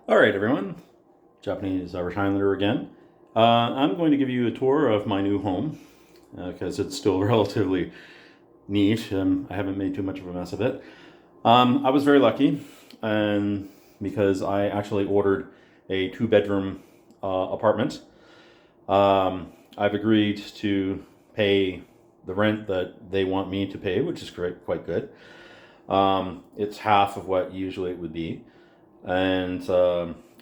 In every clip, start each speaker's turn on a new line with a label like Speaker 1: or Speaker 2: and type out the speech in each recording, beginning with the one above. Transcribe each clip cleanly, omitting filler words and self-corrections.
Speaker 1: All right, everyone. Japanese Irish Highlander again. I'm going to give you a tour of my new home because it's still relatively neat. I haven't made too much of a mess of it. I was very lucky, and because I actually ordered a two-bedroom apartment. I've agreed to pay the rent that they want me to pay, which is quite good. It's half of what usually it would be. And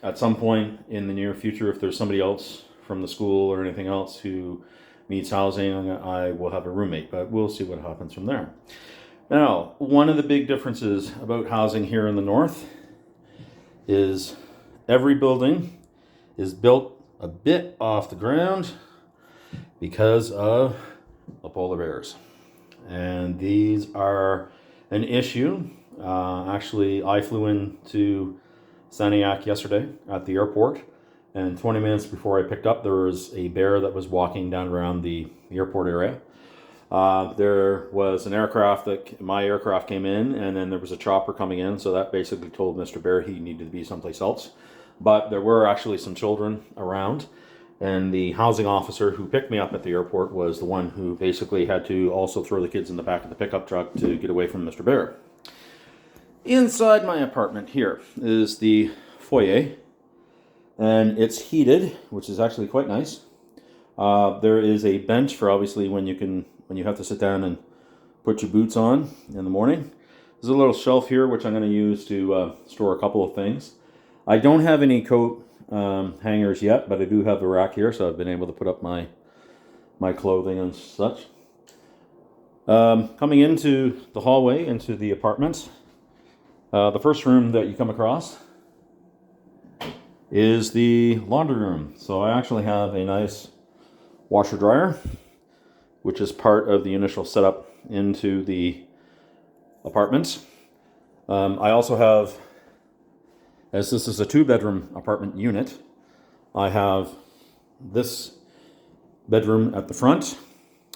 Speaker 1: at some point in the near future, if there's somebody else from the school or anything else who needs housing, I will have a roommate, but we'll see what happens from there. Now, one of the big differences about housing here in the north is every building is built a bit off the ground because of the polar bears. And these are an issue. Actually, I flew into Sanirajak yesterday at the airport, and 20 minutes before I picked up, there was a bear that was walking down around the airport area. There was an aircraft my aircraft came in, and then there was a chopper coming in, so that basically told Mr. Bear he needed to be someplace else. But there were actually some children around, and the housing officer who picked me up at the airport was the one who basically had to also throw the kids in the back of the pickup truck to get away from Mr. Bear. Inside my apartment here is the foyer, and it's heated, which is actually quite nice. There is a bench for obviously when you have to sit down and put your boots on in the morning. There's a little shelf here which I'm going to use to store a couple of things. I don't have any coat hangers yet, but I do have a rack here, so I've been able to put up my clothing and such. Coming into the hallway into the apartment. The first room that you come across is the laundry room. So I actually have a nice washer dryer, which is part of the initial setup into the apartment. I also have, as this is a two-bedroom apartment unit, I have this bedroom at the front,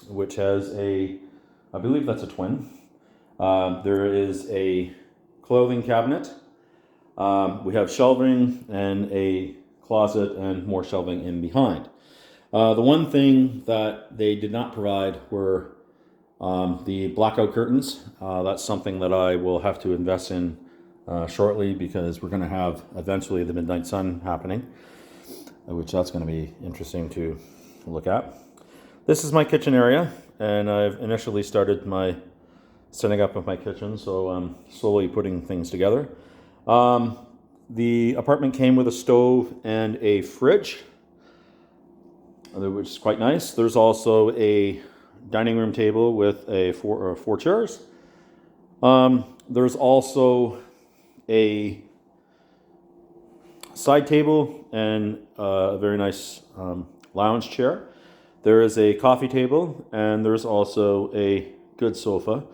Speaker 1: which has I believe that's a twin. There is a clothing cabinet. We have shelving and a closet and more shelving in behind. The one thing that they did not provide were the blackout curtains. That's something that I will have to invest in shortly because we're going to have eventually the midnight sun happening, which that's going to be interesting to look at. This is my kitchen area, and I've initially started setting up of my kitchen, so I'm slowly putting things together. The apartment came with a stove and a fridge, which is quite nice. There's also a dining room table with four chairs. There's also a side table and a very nice lounge chair. There is a coffee table, and there's also a good sofa.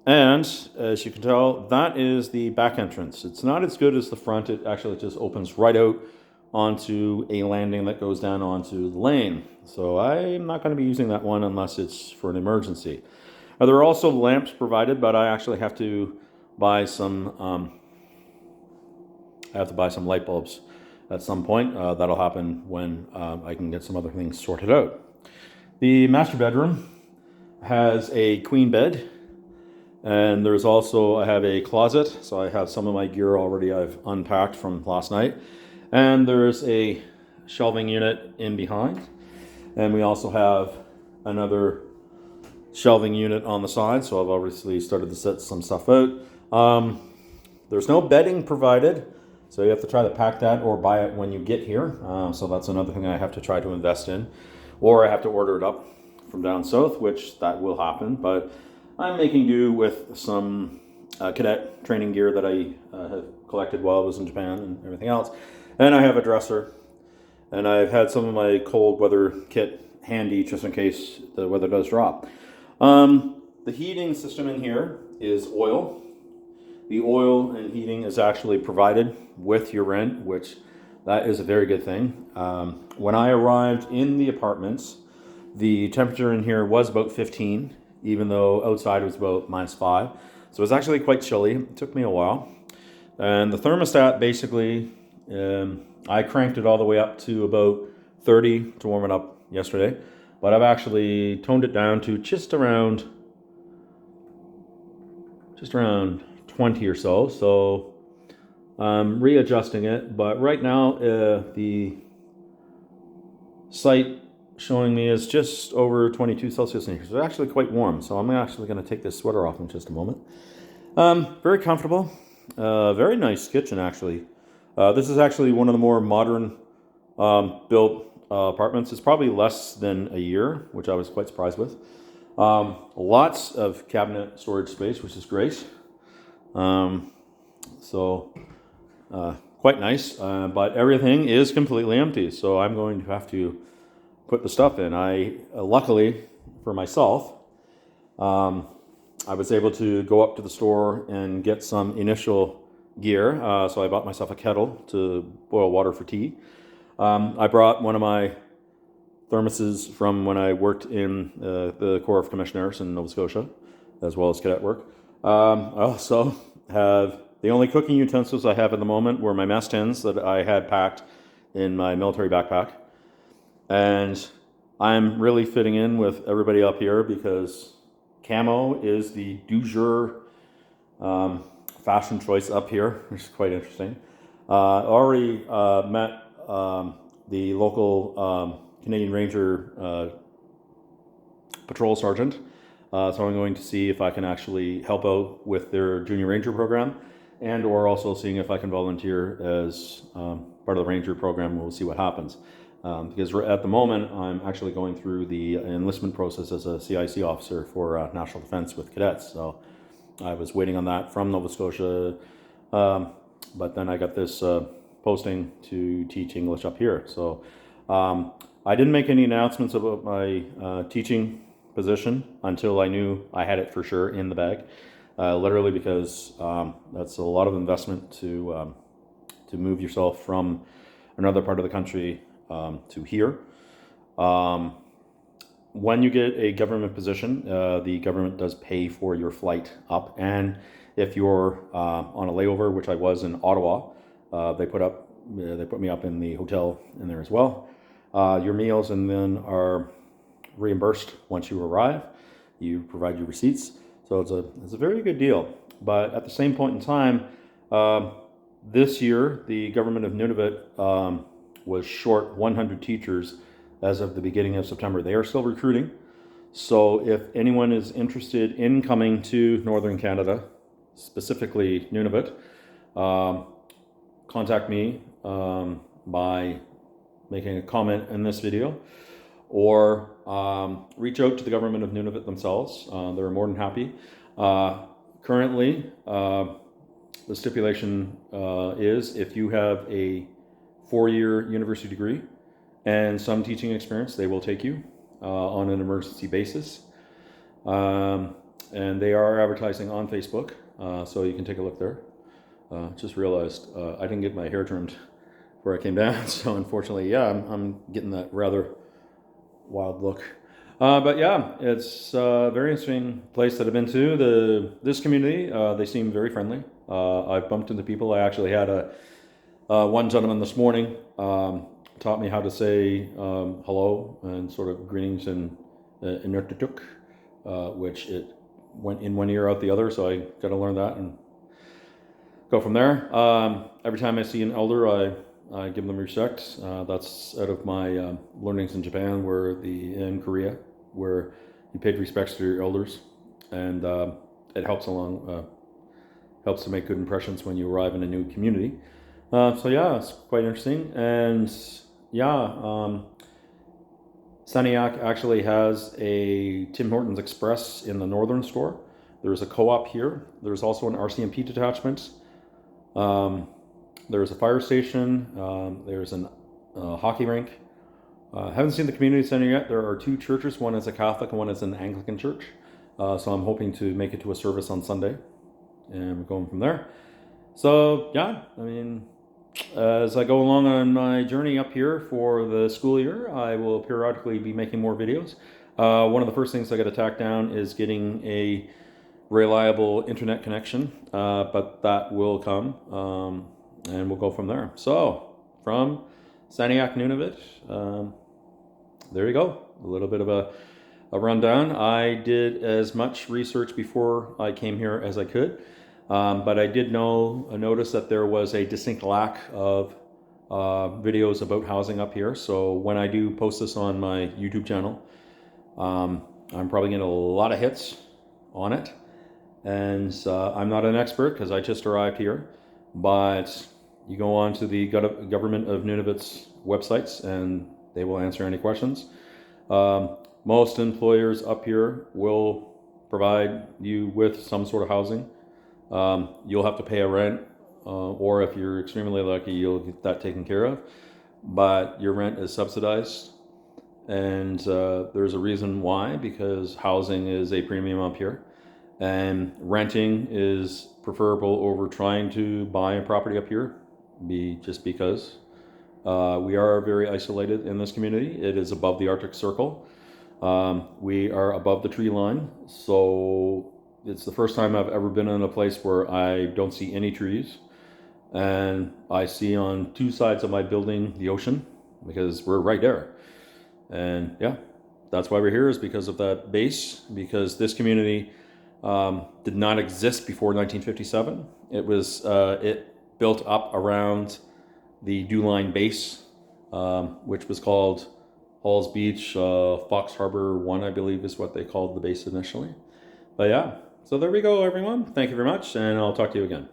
Speaker 1: And as you can tell, that is the back entrance. It's not as good as the front. It actually just opens right out onto a landing that goes down onto the lane. So I'm not going to be using that one unless it's for an emergency. There are also lamps provided, but I actually have to buy some light bulbs at some point. That'll happen when I can get some other things sorted out. The master bedroom has a queen bed. And there's also, I have a closet, so I have some of my gear already I've unpacked from last night. And there's a shelving unit in behind. And we also have another shelving unit on the side, so I've obviously started to set some stuff out. There's no bedding provided, so you have to try to pack that or buy it when you get here. So that's another thing I have to try to invest in. Or I have to order it up from down south, which that will happen, but I'm making do with some cadet training gear that I have collected while I was in Japan and everything else. And I have a dresser. And I've had some of my cold weather kit handy just in case the weather does drop. The heating system in here is oil. The oil and heating is actually provided with your rent, which that is a very good thing. When I arrived in the apartments, the temperature in here was about 15. Even though outside it was about -5. So it was actually quite chilly. It took me a while. And the thermostat basically I cranked it all the way up to about 30 to warm it up yesterday, but I've actually toned it down to just around 20 or so. So I'm readjusting it, but right now the site showing me is just over 22 Celsius in here. So it's actually quite warm. So I'm actually going to take this sweater off in just a moment. Very comfortable. Very nice kitchen, actually. This is actually one of the more modern built apartments. It's probably less than a year, which I was quite surprised with. Lots of cabinet storage space, which is great. Quite nice, but everything is completely empty. So I'm going to have to put the stuff in. Luckily for myself, I was able to go up to the store and get some initial gear. So I bought myself a kettle to boil water for tea. I brought one of my thermoses from when I worked in the Corps of Commissioners in Nova Scotia, as well as cadet work. I also have the only cooking utensils I have at the moment were my mess tins that I had packed in my military backpack. And I'm really fitting in with everybody up here because camo is the du jour fashion choice up here, which is quite interesting. Already met the local Canadian Ranger patrol sergeant. So I'm going to see if I can actually help out with their Junior Ranger program, and or also seeing if I can volunteer as part of the Ranger program. We'll see what happens. Because at the moment, I'm actually going through the enlistment process as a CIC officer for National Defense with cadets. So I was waiting on that from Nova Scotia, but then I got this posting to teach English up here. So I didn't make any announcements about my teaching position until I knew I had it for sure in the bag. Literally because that's a lot of investment to move yourself from another part of the country to here. When you get a government position, the government does pay for your flight up, and if you're on a layover, which I was in Ottawa, they put me up in the hotel in there as well. Your meals and then are reimbursed once you arrive. You provide your receipts, so it's a very good deal. But at the same point in time, this year the government of Nunavut was short 100 teachers as of the beginning of September. They are still recruiting. So if anyone is interested in coming to Northern Canada, specifically Nunavut, contact me by making a comment in this video, or reach out to the government of Nunavut themselves. They're more than happy. Currently, the stipulation is if you have a 4-year university degree and some teaching experience, they will take you on an emergency basis. And they are advertising on Facebook, so you can take a look there. Just realized I didn't get my hair trimmed before I came down, so unfortunately, yeah, I'm getting that rather wild look. But yeah, it's a very interesting place that I've been to. This community, they seem very friendly. I've bumped into people. I actually had one gentleman this morning taught me how to say hello and sort of greetings in Inuktitut, which it went in one ear out the other, so I got to learn that and go from there. Every time I see an elder, I give them respect. That's out of my learnings in Japan, in Korea, where you paid respects to your elders, and it helps helps to make good impressions when you arrive in a new community. So yeah, it's quite interesting. And yeah, Sanirajak actually has a Tim Hortons Express in the northern store. There's a co-op here. There's also an RCMP detachment. There's a fire station. There's a hockey rink. Haven't seen the community center yet. There are 2 churches. One is a Catholic and one is an Anglican church. So I'm hoping to make it to a service on Sunday, and we're going from there. So yeah, I mean, as I go along on my journey up here for the school year, I will periodically be making more videos. One of the first things I got to tack down is getting a reliable internet connection, but that will come. and we'll go from there. So from Sanirajak, Nunavut, there you go. A little bit of a rundown. I did as much research before I came here as I could, but I did notice that there was a distinct lack of videos about housing up here. So when I do post this on my YouTube channel, I'm probably getting a lot of hits on it. And I'm not an expert because I just arrived here, but you go on to the government of Nunavut's websites and they will answer any questions. Most employers up here will provide you with some sort of housing. You'll have to pay a rent, or if you're extremely lucky, you'll get that taken care of. But your rent is subsidized, and there's a reason why, because housing is a premium up here, and renting is preferable over trying to buy a property up here, just because we are very isolated in this community. It is above the Arctic Circle. We are above the tree line, so it's the first time I've ever been in a place where I don't see any trees, and I see on two sides of my building the ocean, because we're right there. And yeah, that's why we're here, is because of that base, because this community did not exist before 1957. It built up around the Dew Line base, which was called Halls Beach, Fox Harbor 1, I believe is what they called the base initially. But yeah, so there we go, everyone. Thank you very much, and I'll talk to you again.